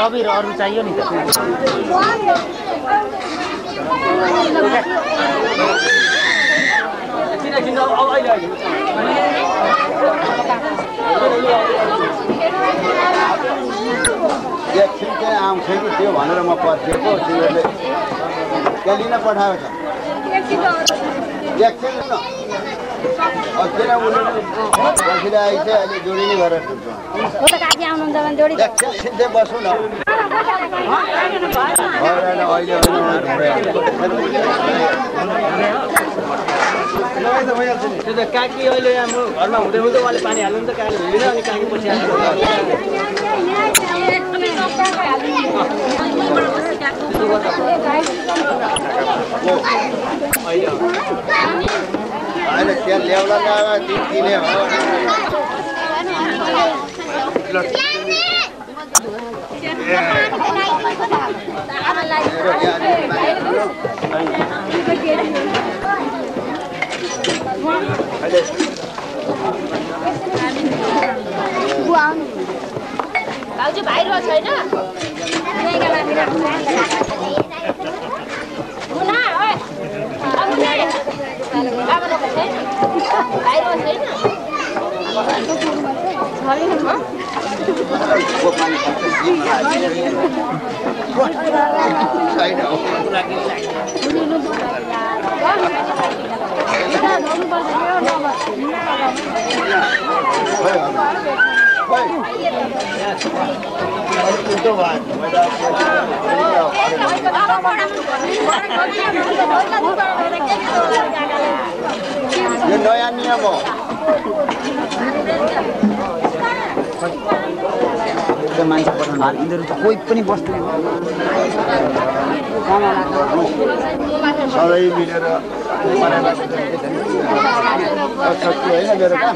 अभी अरू चाहियो नि त एकछिन चाहिँ आउँछ कि त्यो भनेर म पर्खेको तिमीहरूले त्यहाँ लिन पठाएको छ एकछिन न किन उसले बसिरहेको छ अहिले जोडिने गरेर एकछिन चाहिँ बस्नु न त्यो त काकी अहिले यहाँ म घरमा हुँदै हुँदै उहाँले पानी हाल्नु त काकी हुँदैन अनि काकी पछि अहिले त्यहाँ ल्याउला किने हो भाउजू भाइरो छैन यो नयाँ नियम हो त्यो मान्छे पठाउनु यिनीहरू त कोही पनि बस्दैन सधैँ मिलेर सक्यो होइन मेरो काम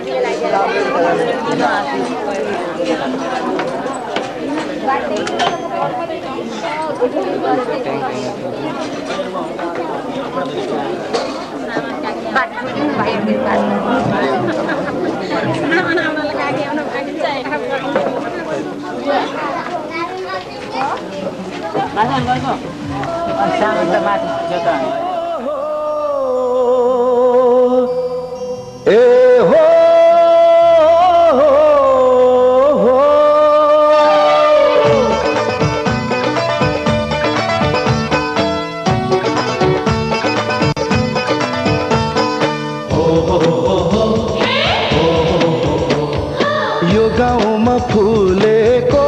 यो गाउँमा फुलेको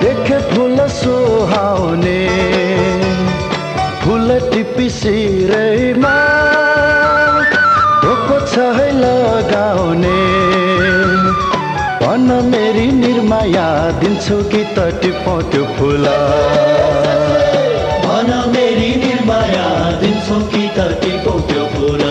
देखे फुल सुहाउने फुल टिपी सिरैमा धोको छ है लगाउने भन मेरी निर्माया दिन्छु कि त टिपौ त्यो फुल भन मेरी निर्माया दिन्छु कि त टिपौ त्यो फुल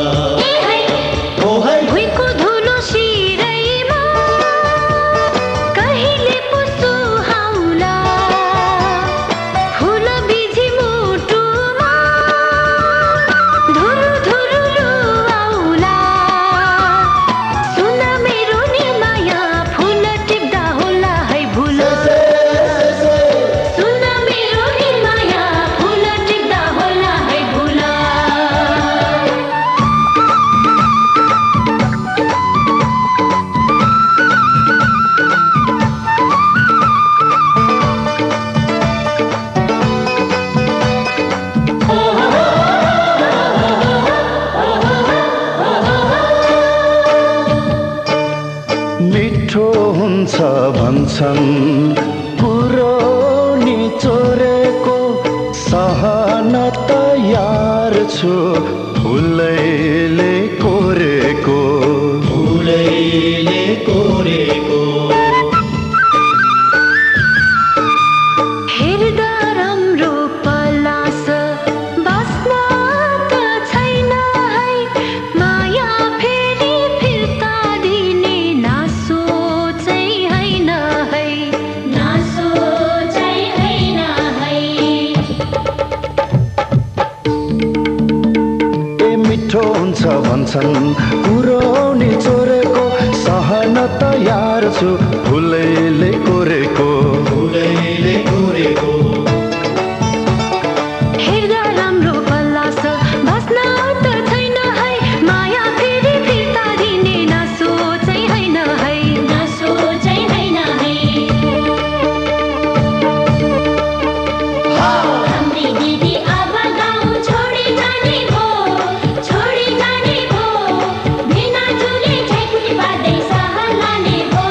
मिठो हुन्छ भन्छन् कुरो नि चोरेको सहन तयार छु फुलैले कोरेको फुलैले कोरेको हेर्दा राम्रो पलास बस्न त छैन है माया फेरि फिर्ता दिने नासो चाहिँ हैन है नासो चाहिँ हैन है ए मिठो हुन्छ भन्छन् कुरो नि चोरेको सहन तयार छु फुलैले कोरेको फुलैले कोरेको हेर्दा राम्रो पलास बस्न त छैन है माया फेरि फिर्ता दिने नासो चाहिँ हैन है नासो चाहिँ हैन है हाम्री दिदी अब गाउँ छोडी जाने भो बिना झुले ठेकुली बाँध्दै सहर लाने भो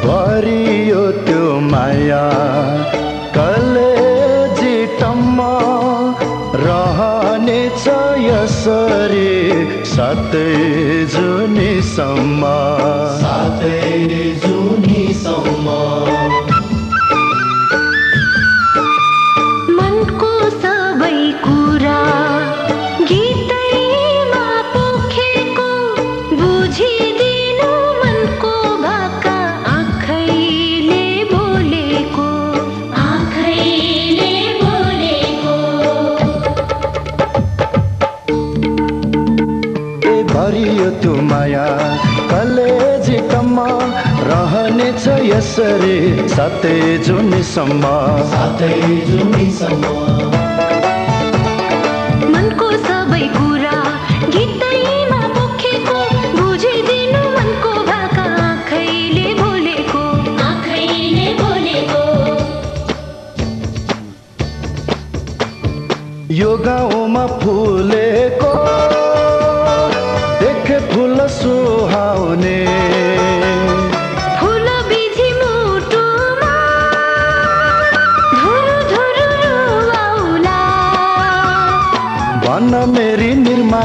भरियो त्यो माया कलेजी टम्म रहनेछ यसरी सातै जुनीसम्म मनको सबै कुरा गीतैमा पोखेको बुझिदिनु मनको भाका आँखैले बोलेको ए भरियो त्यो माया कलेजी टम्म रहनेछ यसरी सातै जुनीसम्म मनको सबै कुरा गीतैमा पोखेको बुझिदिनु मनको भाका आँखैले बोलेको यो गाउँमा फुलेको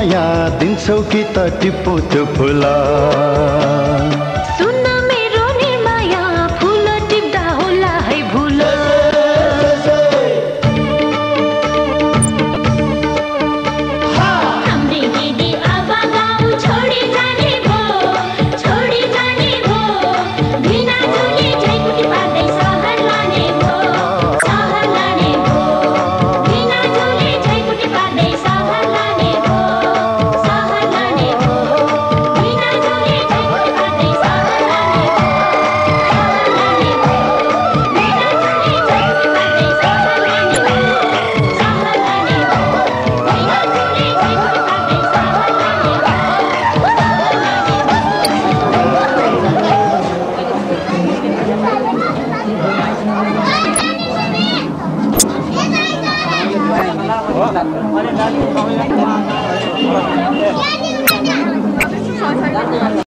निर्माया दिन्छौ कि त टिप्पो त्यो फुल सुन्न मेरो निर्माया फुल टिप्दा होला है भुल हाम्री दिदी अब गाउँ छोडी जाने भो भिना झोली झैकुटी पार्दै सहर लाने भो भिना झोली झैकुटी पार्दै सहर लाने भो भिना झोली झैकुटी पार्दै सहर लाने भो भिना झोली झैकुटी पार्दै सहर लाने भो भिना झोली झैकुटी पार्दै सहर लाने भो